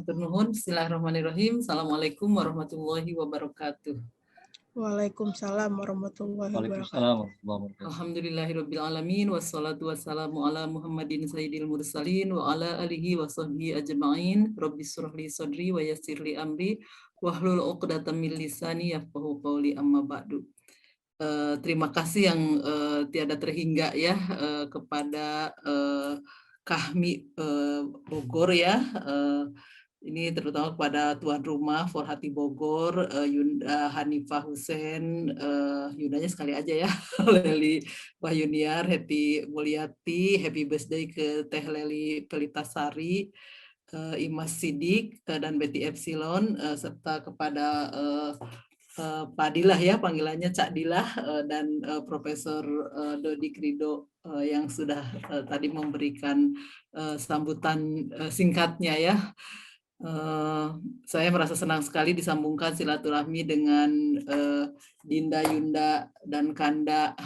matur nuhun. Bismillahirrahmanirrahim. Assalamualaikum warahmatullahi wabarakatuh. Waalaikumsalam warahmatullahi wabarakatuh. Waalaikumsalam warahmatullahi wabarakatuh. Alhamdulillahirabbil alamin wassalatu wassalamu ala Muhammadin sayyidil mursalin wa ala alihi wa sahbihi ajma'in. Rabbis shrah li sadri wa yassir li amri wahlul 'uqdatam min lisani yafqahu qawli amma ba'du. Terima kasih yang tiada terhingga ya kepada Kahmi Bogor ya. Ini terutama kepada tuan rumah Forhati Bogor, Yunda Hanifah Hussein, Yundanya sekali aja ya, Leli Wahyuniar, Heti Mulyati, happy birthday ke Teh Leli Pelitasari, Imas Sidik, dan Betty Epsilon, serta kepada Pak Dilah ya, panggilannya Cak Dilah, dan Profesor Dodi Krido yang sudah tadi memberikan sambutan singkatnya ya. Saya merasa senang sekali disambungkan silaturahmi dengan Dinda, Yunda, dan Kanda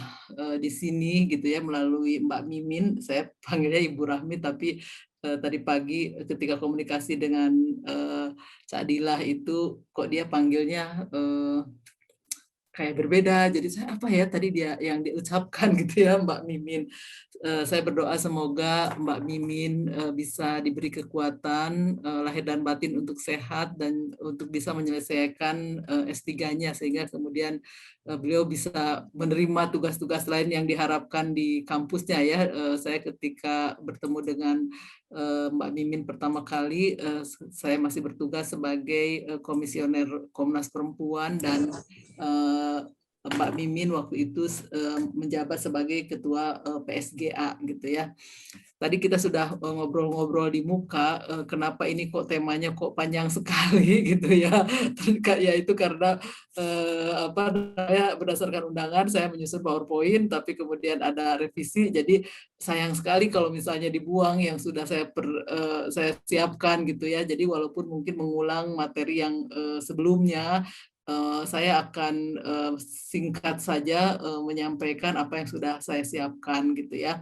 di sini gitu ya, melalui Mbak Mimin. Saya panggilnya Ibu Rahmi, tapi tadi pagi ketika komunikasi dengan Cak Dilah itu kok dia panggilnya kayak berbeda, jadi saya apa ya tadi dia yang diucapkan gitu ya Mbak Mimin. Saya berdoa semoga Mbak Mimin bisa diberi kekuatan lahir dan batin untuk sehat dan untuk bisa menyelesaikan S3-nya sehingga kemudian beliau bisa menerima tugas-tugas lain yang diharapkan di kampusnya ya. Saya ketika bertemu dengan Mbak Mimin pertama kali, saya masih bertugas sebagai komisioner Komnas Perempuan dan Mbak Mimin waktu itu menjabat sebagai ketua PSGA gitu ya. Tadi kita sudah ngobrol-ngobrol di muka, kenapa ini kok temanya kok panjang sekali gitu ya. Ya itu karena berdasarkan undangan saya menyusun PowerPoint, tapi kemudian ada revisi, jadi sayang sekali kalau misalnya dibuang yang sudah saya siapkan gitu ya. Jadi walaupun mungkin mengulang materi yang sebelumnya, saya akan singkat saja menyampaikan apa yang sudah saya siapkan gitu ya.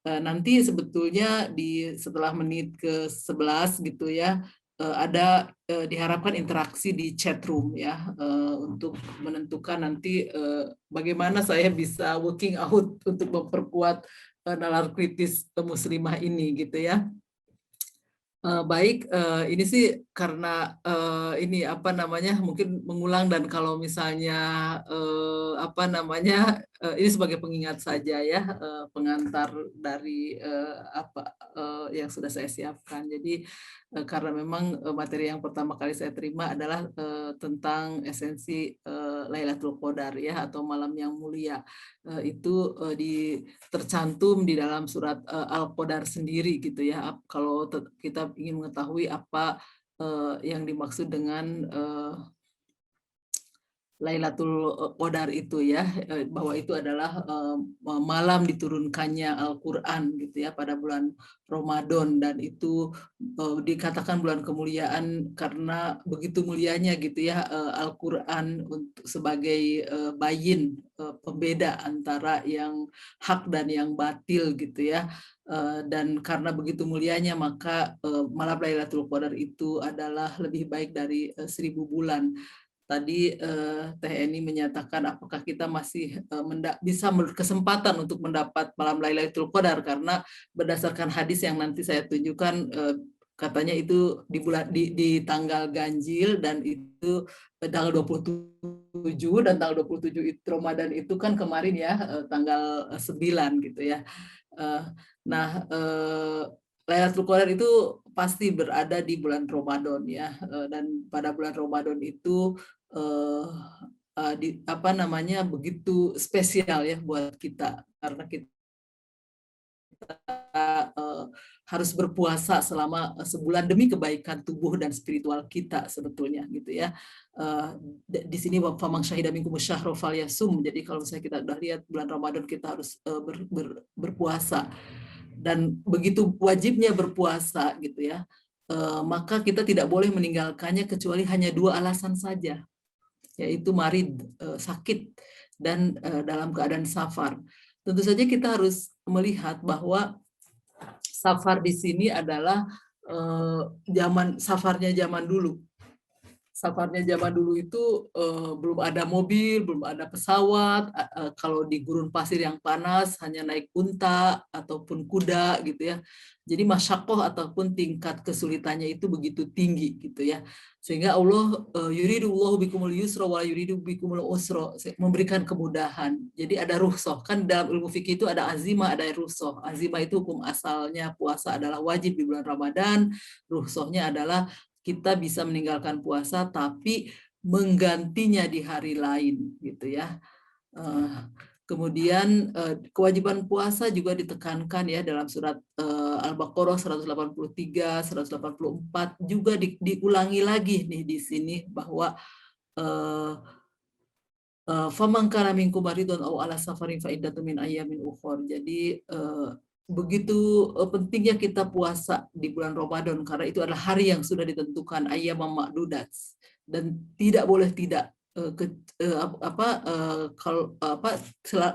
Nanti sebetulnya setelah menit ke-11 gitu ya, ada diharapkan interaksi di chat room ya, untuk menentukan nanti bagaimana saya bisa working out untuk memperkuat nalar kritis muslimah ini gitu ya. Baik, ini sih karena ini apa namanya mungkin mengulang, dan kalau misalnya ini sebagai pengingat saja ya, pengantar dari yang sudah saya siapkan. Jadi karena memang materi yang pertama kali saya terima adalah tentang esensi Lailatul Qadar ya, atau malam yang mulia. Itu tercantum di dalam surat Al-Qadar sendiri gitu ya. Kalau kita ingin mengetahui apa yang dimaksud dengan Lailatul Qadar itu ya, bahwa itu adalah malam diturunkannya Al-Qur'an gitu ya pada bulan Ramadan, dan itu dikatakan bulan kemuliaan karena begitu mulianya gitu ya Al-Qur'an untuk sebagai bayin, pembeda antara yang hak dan yang batil gitu ya. Dan karena begitu mulianya maka malam Lailatul Qadar itu adalah lebih baik dari 1000 bulan. Tadi Teh Eni menyatakan apakah kita masih bisa berkesempatan untuk mendapat malam Lailatul Qadar, karena berdasarkan hadis yang nanti saya tunjukkan, katanya itu di tanggal ganjil, dan itu tanggal 27, dan tanggal 27 itu Ramadan itu kan kemarin ya, tanggal 9 gitu ya. Nah, Lailatul Qadar itu pasti berada di bulan Ramadan ya, dan pada bulan Ramadan itu begitu spesial ya buat kita, karena kita harus berpuasa selama sebulan demi kebaikan tubuh dan spiritual kita sebetulnya gitu ya. Di sini faman syahida minkum syahra falyasum. Jadi kalau misalnya kita udah lihat bulan Ramadan kita harus berpuasa, dan begitu wajibnya berpuasa gitu ya, maka kita tidak boleh meninggalkannya kecuali hanya 2 alasan saja, yaitu marid, sakit, dan dalam keadaan safar. Tentu saja kita harus melihat bahwa safar di sini adalah safarnya zaman dulu. Safarnya zaman dulu itu belum ada mobil, belum ada pesawat. Kalau di gurun pasir yang panas hanya naik unta ataupun kuda gitu ya. Jadi masyakoh ataupun tingkat kesulitannya itu begitu tinggi gitu ya. Sehingga Allah yuridullahu bikumul yusra wa yuridu bikumul usra, memberikan kemudahan. Jadi ada rukhsah. Kan dalam ilmu fikih itu ada azimah, ada rukhsah. Azimah itu hukum asalnya puasa adalah wajib di bulan Ramadan. Rukhsahnya adalah kita bisa meninggalkan puasa tapi menggantinya di hari lain gitu ya. Kemudian kewajiban puasa juga ditekankan ya dalam surat Al-Baqarah 183, 184 juga diulangi lagi nih di sini bahwa faman kana minkum maridun aw ala safarin fa iddatun min ayyamin ukhra. Jadi begitu pentingnya kita puasa di bulan Ramadan karena itu adalah hari yang sudah ditentukan ayyam ma'dudat dan tidak boleh tidak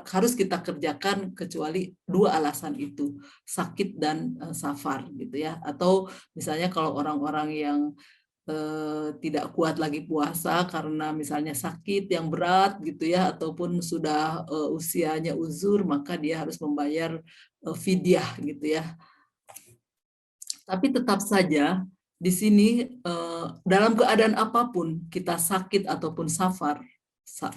harus kita kerjakan kecuali dua alasan itu, sakit dan safar gitu ya. Atau misalnya kalau orang-orang yang tidak kuat lagi puasa karena misalnya sakit yang berat gitu ya, ataupun sudah usianya uzur, maka dia harus membayar fidyah gitu ya. Tapi tetap saja di sini dalam keadaan apapun kita sakit ataupun safar,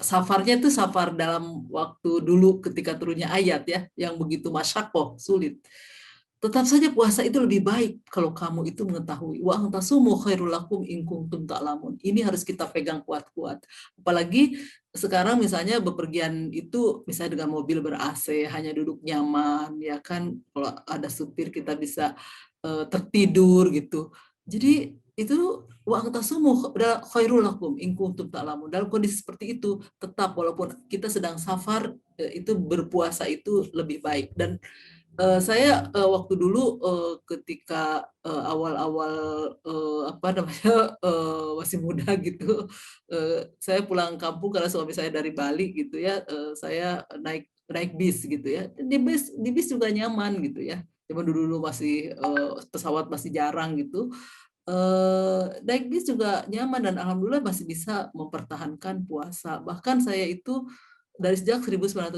safarnya itu safar dalam waktu dulu ketika turunnya ayat ya, yang begitu masyakoh, sulit. Tetap saja puasa itu lebih baik kalau kamu itu mengetahui. Wa antasumu khairul lakum in kuntum ta'lamun. Ini harus kita pegang kuat-kuat. Apalagi sekarang misalnya bepergian itu misalnya dengan mobil ber-AC, hanya duduk nyaman, ya kan. Kalau ada supir kita bisa tertidur gitu. Jadi itu wa antasumu khairul lakum in kuntum ta'lamun. Dalam kondisi seperti itu, tetap walaupun kita sedang safar, itu berpuasa itu lebih baik. Dan saya waktu dulu ketika awal-awal masih muda gitu, saya pulang kampung karena suami saya dari Bali gitu ya, saya naik bis gitu ya. Di bis juga nyaman gitu ya. Zaman dulu masih pesawat masih jarang gitu. Naik bis juga nyaman dan alhamdulillah masih bisa mempertahankan puasa. Bahkan saya itu dari sejak 1995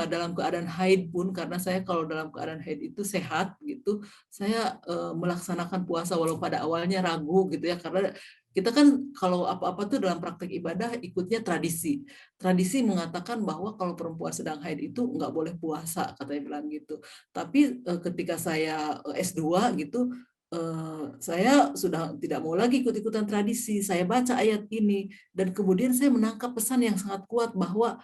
dalam keadaan haid pun, karena saya kalau dalam keadaan haid itu sehat gitu, saya melaksanakan puasa walau pada awalnya ragu gitu ya, karena kita kan kalau apa-apa tuh dalam praktek ibadah ikutnya tradisi. Tradisi mengatakan bahwa kalau perempuan sedang haid itu nggak boleh puasa, katanya bilang gitu. Tapi ketika saya S2 gitu, saya sudah tidak mau lagi ikut-ikutan tradisi. Saya baca ayat ini dan kemudian saya menangkap pesan yang sangat kuat bahwa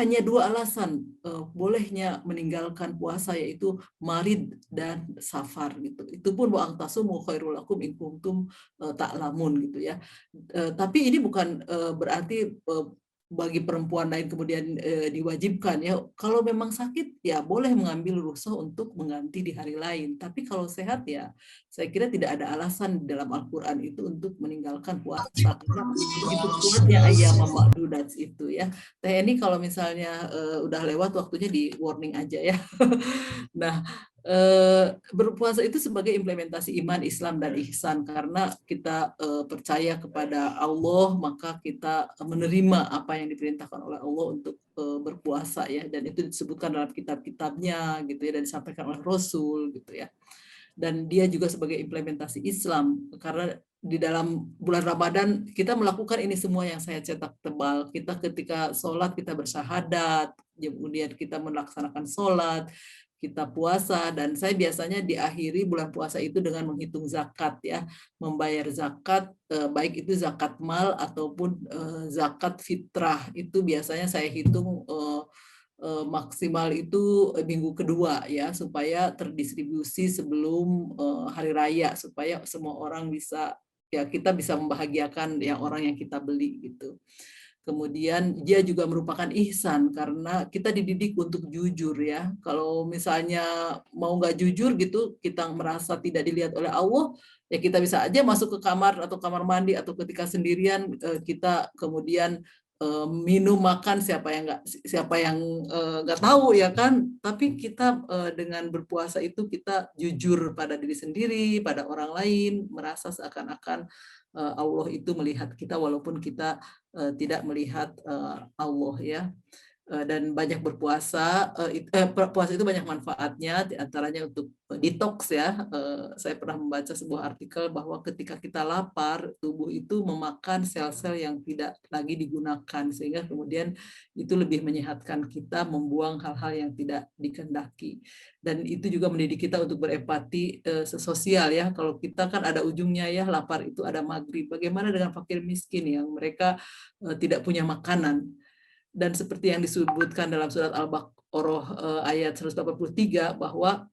hanya dua alasan bolehnya meninggalkan puasa, yaitu marid dan safar gitu. Itu pun wa antasumu khairul lakum in kuntum ta'lamun gitu ya. Tapi ini bukan berarti bagi perempuan lain kemudian diwajibkan ya. Kalau memang sakit ya boleh mengambil rukhsah untuk mengganti di hari lain. Tapi kalau sehat ya saya kira tidak ada alasan dalam Al-Quran itu untuk meninggalkan puasa. Karena begitu kuatnya ayyam ma'dudat itu ya. Teh ini kalau misalnya udah lewat waktunya di warning aja ya. Nah, berpuasa itu sebagai implementasi iman, Islam, dan ihsan. Karena kita percaya kepada Allah, maka kita menerima apa yang diperintahkan oleh Allah untuk berpuasa ya. Dan itu disebutkan dalam kitab-kitabnya gitu ya, dan disampaikan oleh Rasul gitu ya. Dan dia juga sebagai implementasi Islam, karena di dalam bulan Ramadan kita melakukan ini semua yang saya cetak tebal. Kita ketika sholat kita bersyahadat, kemudian kita melaksanakan sholat, kita puasa, dan saya biasanya diakhiri bulan puasa itu dengan menghitung zakat ya, membayar zakat, baik itu zakat mal ataupun zakat fitrah. Itu biasanya saya hitung maksimal itu minggu kedua ya, supaya terdistribusi sebelum hari raya, supaya semua orang bisa ya, kita bisa membahagiakan yang orang yang kita beli gitu. Kemudian dia juga merupakan ihsan karena kita dididik untuk jujur ya. Kalau misalnya mau nggak jujur gitu, kita merasa tidak dilihat oleh Allah, ya kita bisa aja masuk ke kamar atau kamar mandi atau ketika sendirian kita kemudian minum makan siapa yang nggak tahu ya kan, tapi kita dengan berpuasa itu kita jujur pada diri sendiri, pada orang lain, merasa seakan-akan Allah itu melihat kita walaupun kita tidak melihat Allah ya. Dan banyak berpuasa, puasa itu banyak manfaatnya, diantaranya untuk detox ya. Saya pernah membaca sebuah artikel bahwa ketika kita lapar, tubuh itu memakan sel-sel yang tidak lagi digunakan, sehingga kemudian itu lebih menyehatkan kita, membuang hal-hal yang tidak dikehendaki. Dan itu juga mendidik kita untuk berempati sosial ya. Kalau kita kan ada ujungnya ya, lapar itu ada maghrib. Bagaimana dengan fakir miskin yang mereka tidak punya makanan? Dan seperti yang disebutkan dalam surat Al-Baqarah ayat 183 bahwa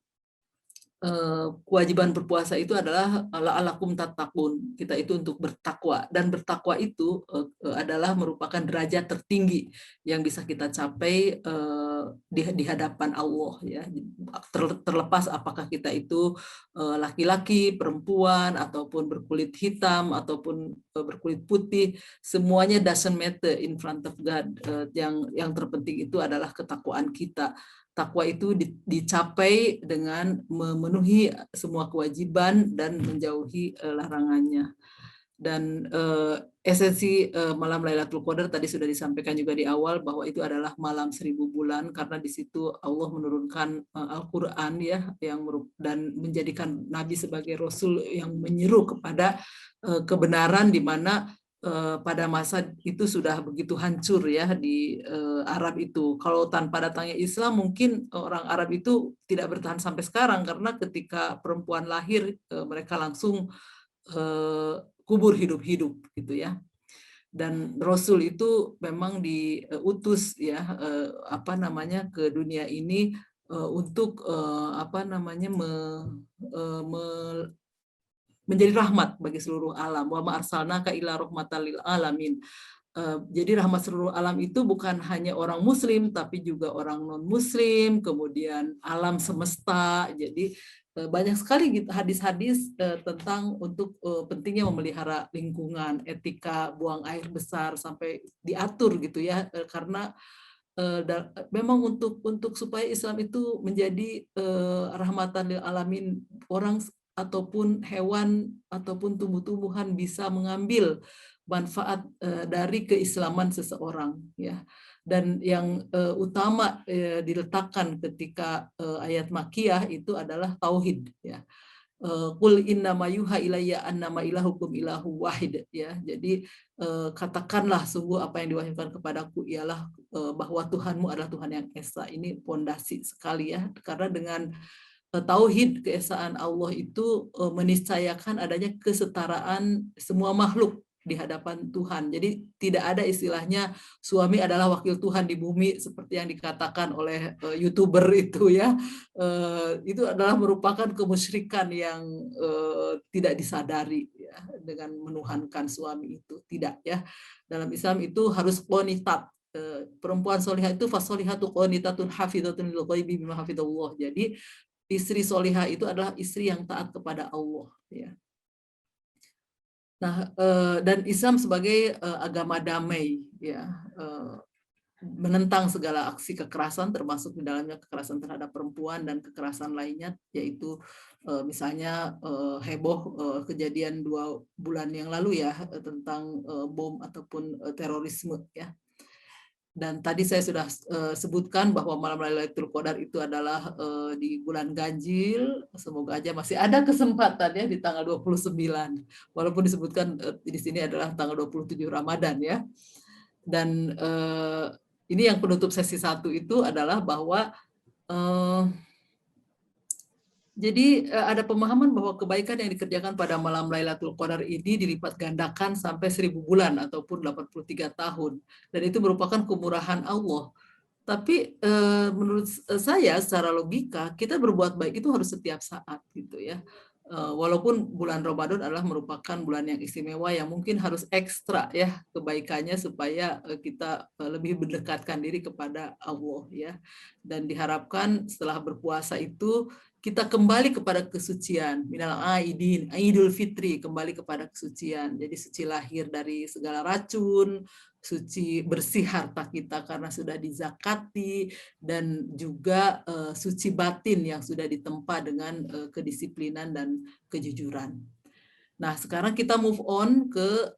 kewajiban berpuasa itu adalah la'alakum tattaqun, kita itu untuk bertakwa, dan bertakwa itu adalah merupakan derajat tertinggi yang bisa kita capai di hadapan Allah ya, terlepas apakah kita itu laki-laki, perempuan, ataupun berkulit hitam ataupun berkulit putih, semuanya doesn't matter in front of God. Yang terpenting itu adalah ketakwaan kita. Takwa itu dicapai dengan memenuhi semua kewajiban dan menjauhi larangannya. Dan esensi malam Lailatul Qadar tadi sudah disampaikan juga di awal bahwa itu adalah malam 1000 bulan, karena di situ Allah menurunkan Al-Quran ya, dan menjadikan Nabi sebagai Rasul yang menyeru kepada kebenaran, di mana pada masa itu sudah begitu hancur ya di Arab itu. Kalau tanpa datangnya Islam mungkin orang Arab itu tidak bertahan sampai sekarang, karena ketika perempuan lahir mereka langsung kubur hidup-hidup gitu ya. Dan Rasul itu memang diutus ya ke dunia ini untuk menjadi rahmat bagi seluruh alam. Wa ma arsalnaka illa rahmatan lil alamin. Jadi rahmat seluruh alam itu bukan hanya orang muslim, tapi juga orang non muslim, kemudian alam semesta. Jadi banyak sekali hadis-hadis tentang untuk pentingnya memelihara lingkungan, etika buang air besar sampai diatur gitu ya, karena memang untuk supaya Islam itu menjadi rahmatan lil alamin, orang ataupun hewan ataupun tumbuh-tumbuhan bisa mengambil manfaat dari keislaman seseorang ya. Dan yang utama diletakkan ketika ayat Makkiyah itu adalah tauhid ya. Qul innama yuha ilayya annama ilahukum ilahu wahid ya. Jadi katakanlah sungguh apa yang diwahyukan kepadaku ialah bahwa Tuhanmu adalah Tuhan yang esa. Ini pondasi sekali ya, karena dengan tauhid keesaan Allah itu meniscayakan adanya kesetaraan semua makhluk di hadapan Tuhan. Jadi tidak ada istilahnya suami adalah wakil Tuhan di bumi seperti yang dikatakan oleh YouTuber itu ya. Itu adalah merupakan kemusyrikan yang tidak disadari ya, dengan menuhankan suami itu. Tidak ya. Dalam Islam itu harus qonitat. Perempuan solihah itu fasolihatu qonitatun hafidhatun lil ghaibi bima hafidhallah. Jadi istri solihah itu adalah istri yang taat kepada Allah ya. Nah, dan Islam sebagai agama damai ya, menentang segala aksi kekerasan, termasuk di dalamnya kekerasan terhadap perempuan dan kekerasan lainnya, yaitu misalnya heboh kejadian 2 bulan yang lalu ya tentang bom ataupun terorisme ya. Dan tadi saya sudah sebutkan bahwa malam Lailatul Qadar itu adalah di bulan Ganjil. Semoga aja masih ada kesempatan ya di tanggal 29. Walaupun disebutkan di sini adalah tanggal 27 Ramadan ya. Dan ini yang penutup sesi 1 itu adalah bahwa jadi ada pemahaman bahwa kebaikan yang dikerjakan pada malam Lailatul Qadar ini dilipat gandakan sampai 1000 bulan ataupun 83 tahun. Dan itu merupakan kemurahan Allah. Tapi menurut saya secara logika kita berbuat baik itu harus setiap saat gitu ya. Walaupun bulan Ramadan adalah merupakan bulan yang istimewa yang mungkin harus ekstra ya kebaikannya supaya kita lebih mendekatkan diri kepada Allah ya. Dan diharapkan setelah berpuasa itu kita kembali kepada kesucian, minal aidin, Idul Fitri, kembali kepada kesucian. Jadi suci lahir dari segala racun, suci bersih harta kita karena sudah dizakati, dan juga suci batin yang sudah ditempa dengan kedisiplinan dan kejujuran. Nah, sekarang kita move on ke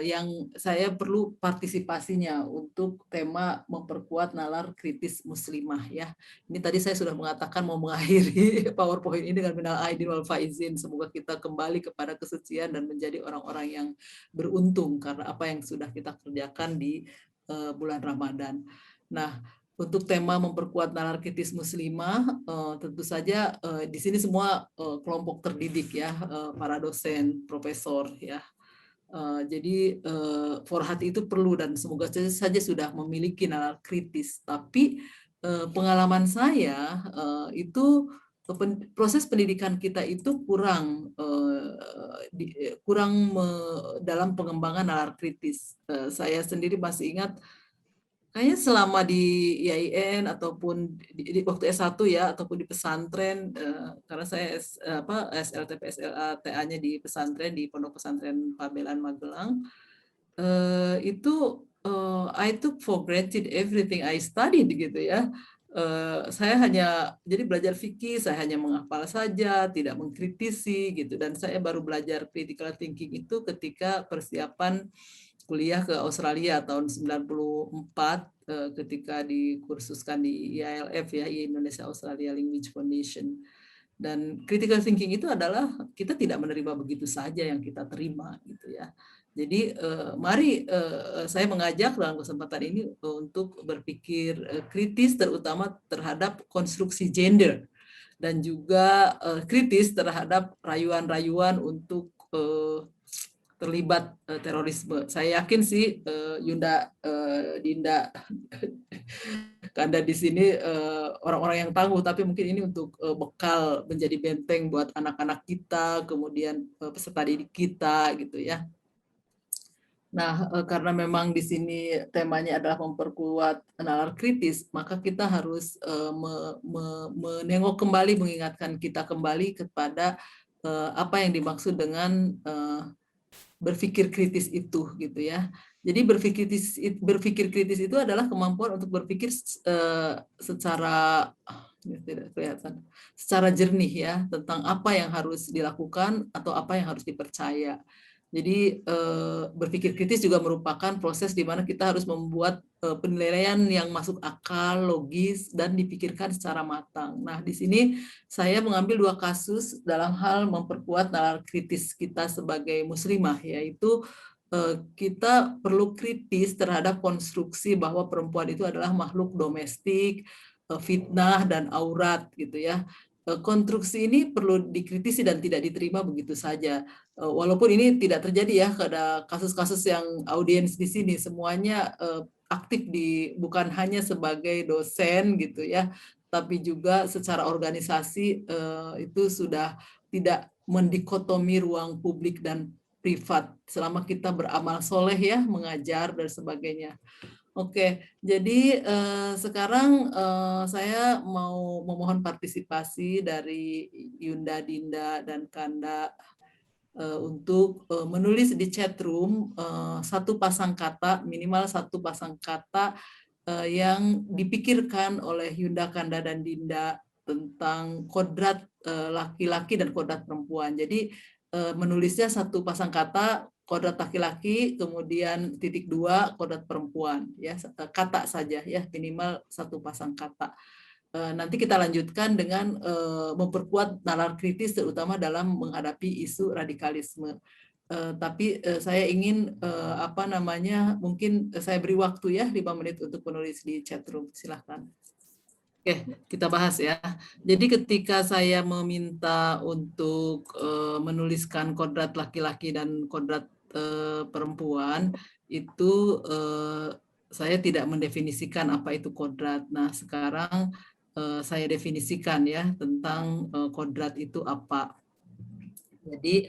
yang saya perlu partisipasinya untuk tema memperkuat nalar kritis muslimah ya. Ini tadi saya sudah mengatakan mau mengakhiri PowerPoint ini dengan minal aidin wal faizin. Semoga kita kembali kepada kesucian dan menjadi orang-orang yang beruntung karena apa yang sudah kita kerjakan di bulan Ramadan. Nah, untuk tema memperkuat nalar kritis muslimah, tentu saja di sini semua kelompok terdidik ya, para dosen, profesor ya. Jadi Forhat itu perlu dan semoga saja sudah memiliki nalar kritis. Tapi pengalaman saya itu proses pendidikan kita itu kurang dalam pengembangan nalar kritis. Saya sendiri masih ingat. Kayaknya selama di IAIN ataupun di waktu S1 ya, ataupun di pesantren, karena saya SLTP SLTA-nya di pesantren, di Pondok Pesantren Pabelan Magelang, itu I took for granted everything I studied gitu ya. Saya hanya jadi belajar fikih, saya hanya menghafal saja, tidak mengkritisi gitu, dan saya baru belajar critical thinking itu ketika persiapan kuliah ke Australia tahun 94 ketika dikursuskan di IALF ya, Indonesia Australia Language Foundation. Dan critical thinking itu adalah kita tidak menerima begitu saja yang kita terima gitu ya. Jadi mari saya mengajak dalam kesempatan ini untuk berpikir kritis terutama terhadap konstruksi gender dan juga kritis terhadap rayuan-rayuan untuk terlibat terorisme. Saya yakin sih Yunda, Dinda, Kanda di sini orang-orang yang tangguh, tapi mungkin ini untuk bekal menjadi benteng buat anak-anak kita, kemudian peserta didik kita gitu ya. Nah, karena memang di sini temanya adalah memperkuat nalar kritis, maka kita harus menengok kembali, mengingatkan kita kembali kepada apa yang dimaksud dengan berpikir kritis itu gitu ya. Jadi berpikir kritis itu adalah kemampuan untuk berpikir secara tidak kelihatan, secara jernih ya, tentang apa yang harus dilakukan atau apa yang harus dipercaya. Jadi berpikir kritis juga merupakan proses di mana kita harus membuat penilaian yang masuk akal, logis, dan dipikirkan secara matang. Nah, di sini saya mengambil 2 kasus dalam hal memperkuat nalar kritis kita sebagai muslimah, yaitu kita perlu kritis terhadap konstruksi bahwa perempuan itu adalah makhluk domestik, fitnah, dan aurat gitu ya. Konstruksi ini perlu dikritisi dan tidak diterima begitu saja. Walaupun ini tidak terjadi ya, ada kasus-kasus yang audiens di sini semuanya aktif bukan hanya sebagai dosen gitu ya, tapi juga secara organisasi itu sudah tidak mendikotomi ruang publik dan privat selama kita beramal soleh ya, mengajar dan sebagainya. Oke, jadi sekarang saya mau memohon partisipasi dari Yunda, Dinda, dan Kanda untuk menulis di chat room satu pasang kata, minimal satu pasang kata yang dipikirkan oleh Yunda, Kanda, dan Dinda tentang kodrat laki-laki dan kodrat perempuan. Jadi menulisnya satu pasang kata, kodrat laki-laki, kemudian titik 2 kodrat perempuan, ya kata saja ya, minimal satu pasang kata. Nanti kita lanjutkan dengan memperkuat nalar kritis terutama dalam menghadapi isu radikalisme. Tapi saya ingin mungkin saya beri waktu ya 5 menit untuk menulis di chat room. Silahkan. Oke, kita bahas ya. Jadi ketika saya meminta untuk menuliskan kodrat laki-laki dan kodrat perempuan, itu saya tidak mendefinisikan apa itu kodrat. Nah, sekarang saya definisikan ya tentang kodrat itu apa. Jadi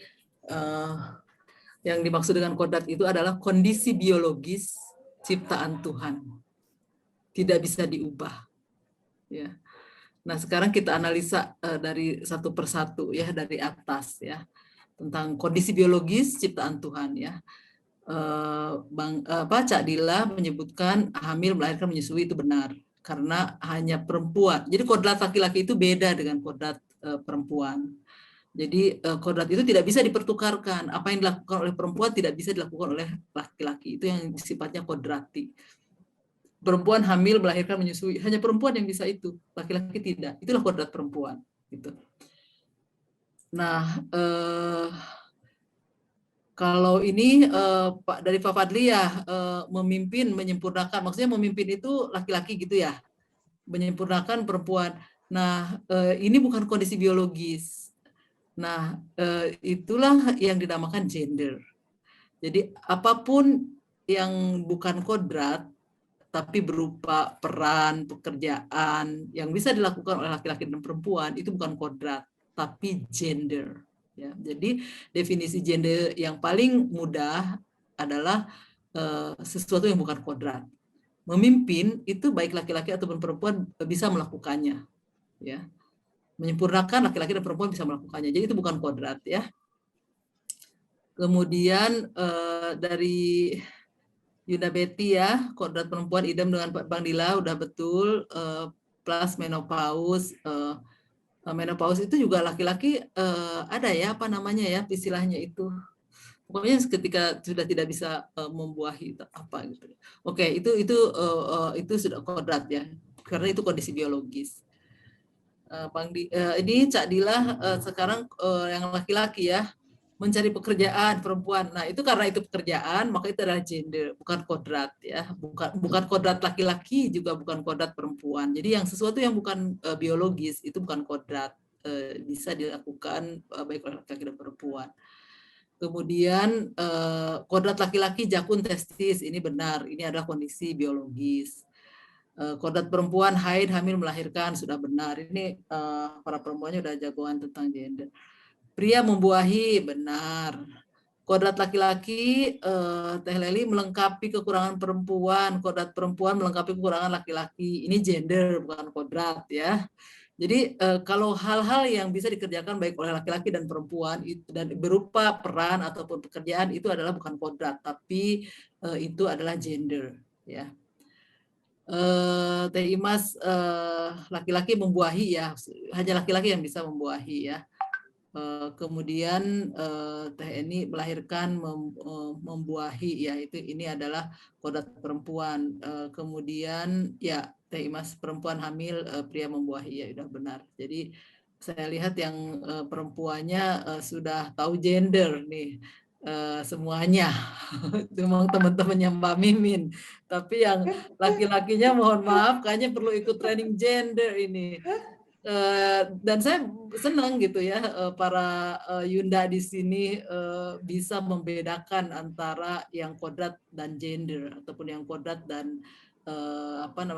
yang dimaksud dengan kodrat itu adalah kondisi biologis ciptaan Tuhan. Tidak bisa diubah. Ya. Nah, sekarang kita analisa dari satu persatu ya, dari atas ya, tentang kondisi biologis ciptaan Tuhan ya. Cak Dila menyebutkan hamil, melahirkan, menyusui itu benar karena hanya perempuan. Jadi kodrat laki-laki itu beda dengan kodrat perempuan. Jadi kodrat itu tidak bisa dipertukarkan. Apa yang dilakukan oleh perempuan tidak bisa dilakukan oleh laki-laki. Itu yang sifatnya kodrati. Perempuan hamil, melahirkan, menyusui, hanya perempuan yang bisa itu, laki-laki tidak. Itulah kodrat perempuan. Gitu. Nah, kalau ini dari Pak Fadli ya, memimpin, menyempurnakan, maksudnya memimpin itu laki-laki gitu ya, menyempurnakan perempuan. Nah, ini bukan kondisi biologis. Nah, itulah yang dinamakan gender. Jadi apapun yang bukan kodrat, tapi berupa peran, pekerjaan yang bisa dilakukan oleh laki-laki dan perempuan, itu bukan kodrat, tapi gender. Ya, jadi definisi gender yang paling mudah adalah sesuatu yang bukan kodrat. Memimpin itu baik laki-laki ataupun perempuan bisa melakukannya. Ya, menyempurnakan laki-laki dan perempuan bisa melakukannya. Jadi itu bukan kodrat ya. Kemudian dari Yunda Betty ya, kodrat perempuan idem dengan Bang Dila udah betul, plus menopause. Menopause itu juga laki-laki ada ya, apa namanya ya, istilahnya itu. Pokoknya ketika sudah tidak bisa membuahi apa gitu. Oke, itu sudah kodrat ya, karena itu kondisi biologis. Ini Cak Dila sekarang yang laki-laki ya, mencari pekerjaan perempuan. Nah, itu karena itu pekerjaan, maka itu adalah gender, bukan kodrat ya. Bukan kodrat laki-laki, juga bukan kodrat perempuan. Jadi yang sesuatu yang bukan biologis itu bukan kodrat, bisa dilakukan baik oleh laki-laki dan perempuan. Kemudian kodrat laki-laki jakun testis, ini benar, ini adalah kondisi biologis. Kodrat perempuan haid, hamil, melahirkan, sudah benar. Ini para perempuannya udah jagoan tentang gender. Pria membuahi, benar. Kodrat laki-laki, Teh Leli melengkapi kekurangan perempuan, kodrat perempuan melengkapi kekurangan laki-laki. Ini gender, bukan kodrat ya. Jadi kalau hal-hal yang bisa dikerjakan baik oleh laki-laki dan perempuan itu, dan berupa peran ataupun pekerjaan itu adalah bukan kodrat, tapi itu adalah gender ya. Teh Imas, laki-laki membuahi ya, hanya laki-laki yang bisa membuahi ya. Kemudian Teh Eni melahirkan, membuahi ya, ini adalah kodrat perempuan. Kemudian ya Teh Imas perempuan hamil, pria membuahi ya, sudah benar. Jadi saya lihat yang perempuannya sudah tahu gender nih semuanya. Memang teman-temannya Mbak Mimin. Tapi yang laki-lakinya mohon maaf kayaknya perlu ikut training gender ini. Dan saya senang gitu ya, para Yunda di sini bisa membedakan antara yang kodrat dan gender, ataupun yang kodrat dan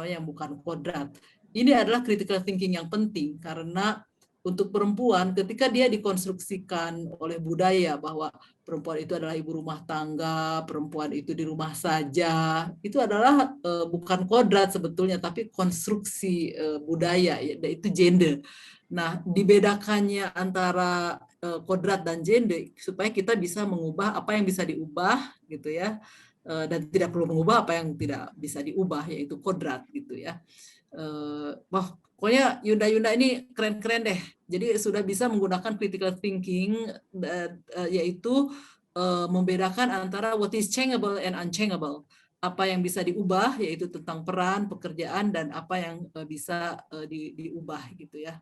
yang bukan kodrat. Ini adalah critical thinking yang penting, karena untuk perempuan ketika dia dikonstruksikan oleh budaya bahwa perempuan itu adalah ibu rumah tangga, perempuan itu di rumah saja, itu adalah bukan kodrat sebetulnya, tapi konstruksi budaya, itu gender. Nah, dibedakannya antara kodrat dan gender supaya kita bisa mengubah apa yang bisa diubah gitu ya, dan tidak perlu mengubah apa yang tidak bisa diubah, yaitu kodrat gitu ya. Pokoknya Yunda ini keren-keren deh. Jadi sudah bisa menggunakan critical thinking, yaitu membedakan antara what is changeable and unchangeable. Apa yang bisa diubah, yaitu tentang peran, pekerjaan, dan apa yang bisa diubah gitu ya.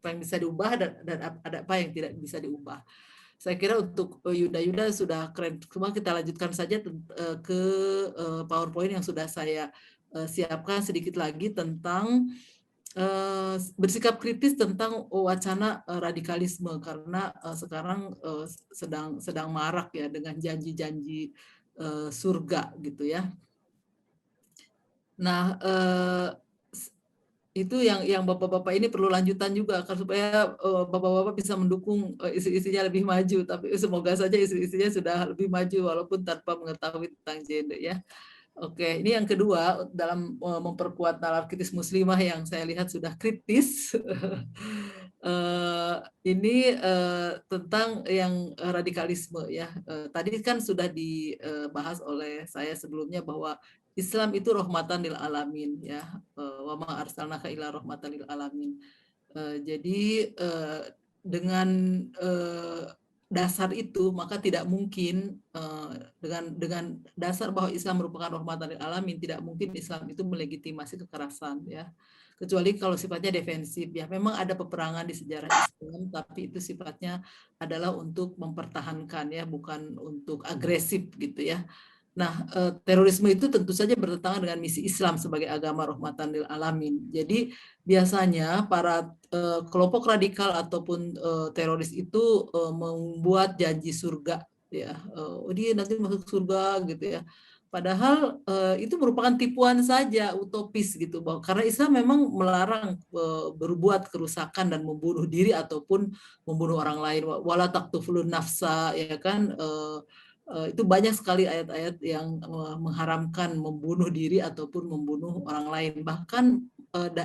Apa yang bisa diubah dan ada apa yang tidak bisa diubah. Saya kira untuk Yunda sudah keren. Cuma kita lanjutkan saja ke PowerPoint yang sudah saya siapkan sedikit lagi tentang bersikap kritis tentang wacana radikalisme, karena sekarang sedang marak ya dengan janji-janji surga gitu ya. Nah, itu yang bapak-bapak ini perlu lanjutan juga supaya bapak-bapak bisa mendukung isu-isunya lebih maju. Tapi semoga saja isu-isunya sudah lebih maju walaupun tanpa mengetahui tentang gender ya. Oke, ini yang kedua dalam memperkuat nalar kritis muslimah yang saya lihat sudah kritis. Ini tentang yang radikalisme ya. Tadi kan sudah dibahas oleh saya sebelumnya bahwa Islam itu rahmatan lil alamin ya. Wa ma arsalnaka illa rahmatan lil alamin. Jadi dengan dasar itu maka tidak mungkin dengan dasar bahwa Islam merupakan rahmatan lil alamin, tidak mungkin Islam itu melegitimasi kekerasan ya, kecuali kalau sifatnya defensif ya. Memang ada peperangan di sejarah Islam, tapi itu sifatnya adalah untuk mempertahankan ya, bukan untuk agresif gitu ya. Nah, terorisme itu tentu saja bertentangan dengan misi Islam sebagai agama rahmatan lil alamin. Jadi biasanya para kelompok radikal ataupun teroris itu membuat janji surga ya. Oh, dia nanti masuk surga gitu ya. Padahal itu merupakan tipuan saja, utopis gitu. Karena Islam memang melarang berbuat kerusakan dan membunuh diri ataupun membunuh orang lain. Wala taqtulun nafsa ya kan. Itu banyak sekali ayat-ayat yang mengharamkan membunuh diri ataupun membunuh orang lain. Bahkan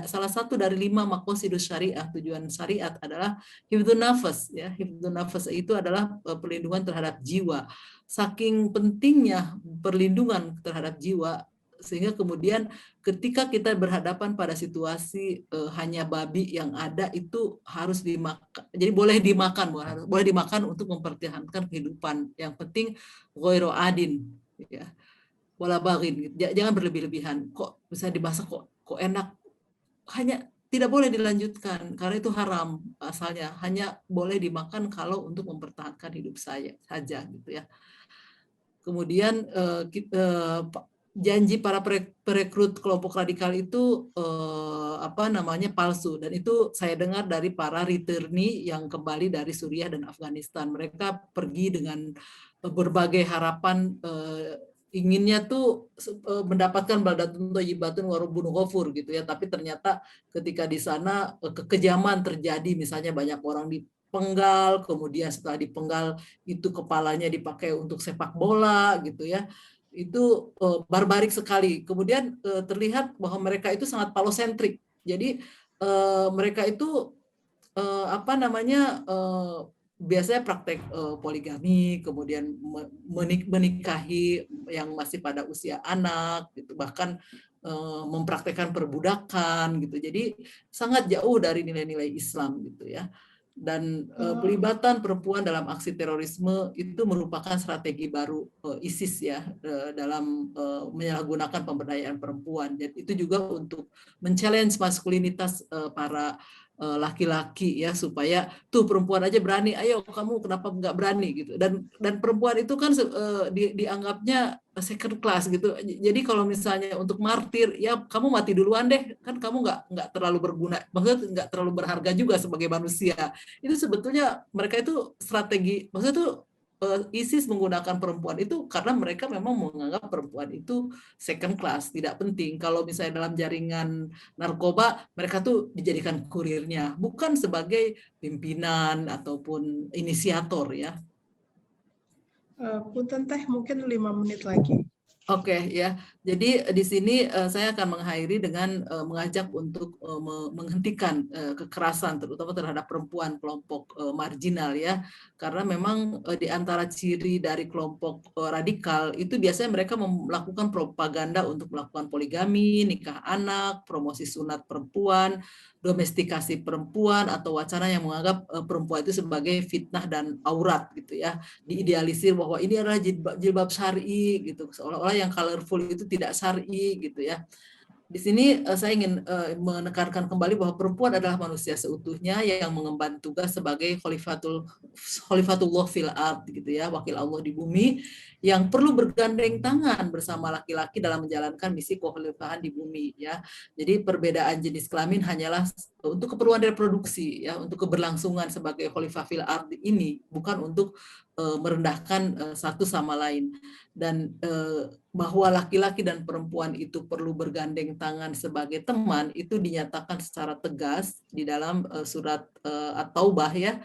salah satu dari 5 maqasidus syariah, tujuan syariat adalah hifdzun nafas ya. Hifdzun nafas itu adalah perlindungan terhadap jiwa. Saking pentingnya perlindungan terhadap jiwa sehingga kemudian ketika kita berhadapan pada situasi hanya babi yang ada itu harus dimakan. Jadi boleh dimakan, boleh dimakan untuk mempertahankan kehidupan. Yang penting ghairu adin ya. Wala baghin. Jangan berlebih-lebihan. Kok bisa dimasak kok enak. Hanya tidak boleh dilanjutkan karena itu haram asalnya. Hanya boleh dimakan kalau untuk mempertahankan hidup saya saja gitu ya. Kemudian janji para perekrut kelompok radikal itu palsu, dan itu saya dengar dari para returnee yang kembali dari Suriah dan Afghanistan. Mereka pergi dengan berbagai harapan, inginnya tuh mendapatkan baldatun thayyibatun wa rabbun ghafur gitu ya, tapi ternyata ketika di sana kekejaman terjadi, misalnya banyak orang dipenggal, kemudian setelah dipenggal itu kepalanya dipakai untuk sepak bola gitu ya. Itu barbarik sekali. Kemudian terlihat bahwa mereka itu sangat palosentrik. Jadi mereka itu biasanya praktek poligami, kemudian menikahi yang masih pada usia anak, gitu, bahkan mempraktekkan perbudakan, gitu. Jadi sangat jauh dari nilai-nilai Islam, gitu ya. Dan pelibatan perempuan dalam aksi terorisme itu merupakan strategi baru ISIS ya, dalam menyalahgunakan pemberdayaan perempuan. Dan itu juga untuk men-challenge maskulinitas para laki-laki ya, supaya tuh perempuan aja berani, ayo kamu kenapa nggak berani gitu. Dan perempuan itu kan dianggapnya second class gitu. Jadi kalau misalnya untuk martir ya kamu mati duluan deh, kan kamu nggak terlalu berguna, maksudnya nggak terlalu berharga juga sebagai manusia. Itu sebetulnya mereka itu strategi, maksudnya itu ISIS menggunakan perempuan itu karena mereka memang menganggap perempuan itu second class, tidak penting. Kalau misalnya dalam jaringan narkoba, mereka tuh dijadikan kurirnya, bukan sebagai pimpinan ataupun inisiator ya. Punten teh mungkin 5 menit lagi. Oke ya, jadi di sini saya akan mengakhiri dengan mengajak untuk menghentikan kekerasan terutama terhadap perempuan, kelompok marginal ya, karena memang di antara ciri dari kelompok radikal itu biasanya mereka melakukan propaganda untuk melakukan poligami, nikah anak, promosi sunat perempuan, domestikasi perempuan, atau wacana yang menganggap perempuan itu sebagai fitnah dan aurat gitu ya, diidealisir bahwa ini adalah jilbab syar'i gitu, seolah-olah yang colorful itu tidak syar'i gitu ya. Di sini saya ingin menekankan kembali bahwa perempuan adalah manusia seutuhnya yang mengemban tugas sebagai khalifatullah fil ard gitu ya, wakil Allah di bumi, yang perlu bergandeng tangan bersama laki-laki dalam menjalankan misi kekhalifahan di bumi ya. Jadi perbedaan jenis kelamin hanyalah untuk keperluan reproduksi ya, untuk keberlangsungan sebagai khalifah fil ard ini, bukan untuk merendahkan satu sama lain. Dan bahwa laki-laki dan perempuan itu perlu bergandeng tangan sebagai teman itu dinyatakan secara tegas di dalam surat At-Taubah ya,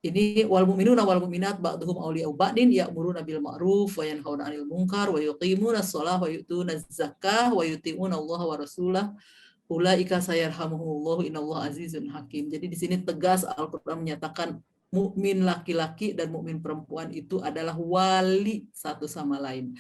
ini wal mu'minuna wal mu'minat ba'dhum awliya'u ba'din ya'muruna bil ma'ruf wa yanhauna 'anil munkar wa yuqimuna shalah wa yu'tuna zakah wa yuti'una Allah wa rasulah ulaika sayarhamuhumullahu innallaha azizun hakim. Jadi di sini tegas Al-Qur'an menyatakan mukmin laki-laki dan mukmin perempuan itu adalah wali satu sama lain.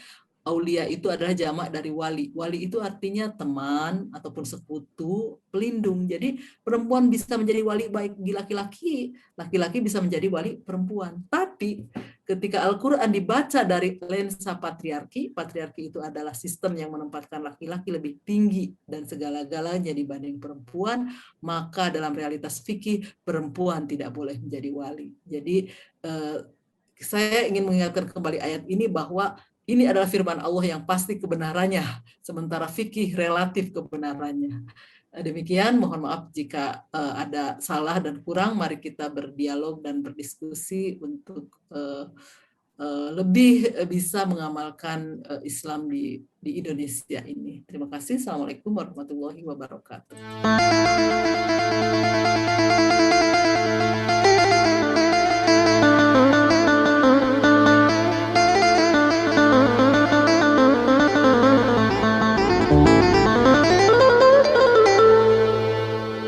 Aulia itu adalah jamak dari wali. Wali itu artinya teman ataupun sekutu, pelindung. Jadi perempuan bisa menjadi wali baik di laki-laki, laki-laki bisa menjadi wali perempuan. Tapi ketika Al-Quran dibaca dari lensa patriarki, patriarki itu adalah sistem yang menempatkan laki-laki lebih tinggi dan segala-galanya dibanding perempuan, maka dalam realitas fikih perempuan tidak boleh menjadi wali. Jadi saya ingin mengingatkan kembali ayat ini bahwa ini adalah firman Allah yang pasti kebenarannya, sementara fikih relatif kebenarannya. Demikian, mohon maaf jika ada salah dan kurang. Mari kita berdialog dan berdiskusi untuk lebih bisa mengamalkan Islam di Indonesia ini. Terima kasih. Assalamualaikum warahmatullahi wabarakatuh.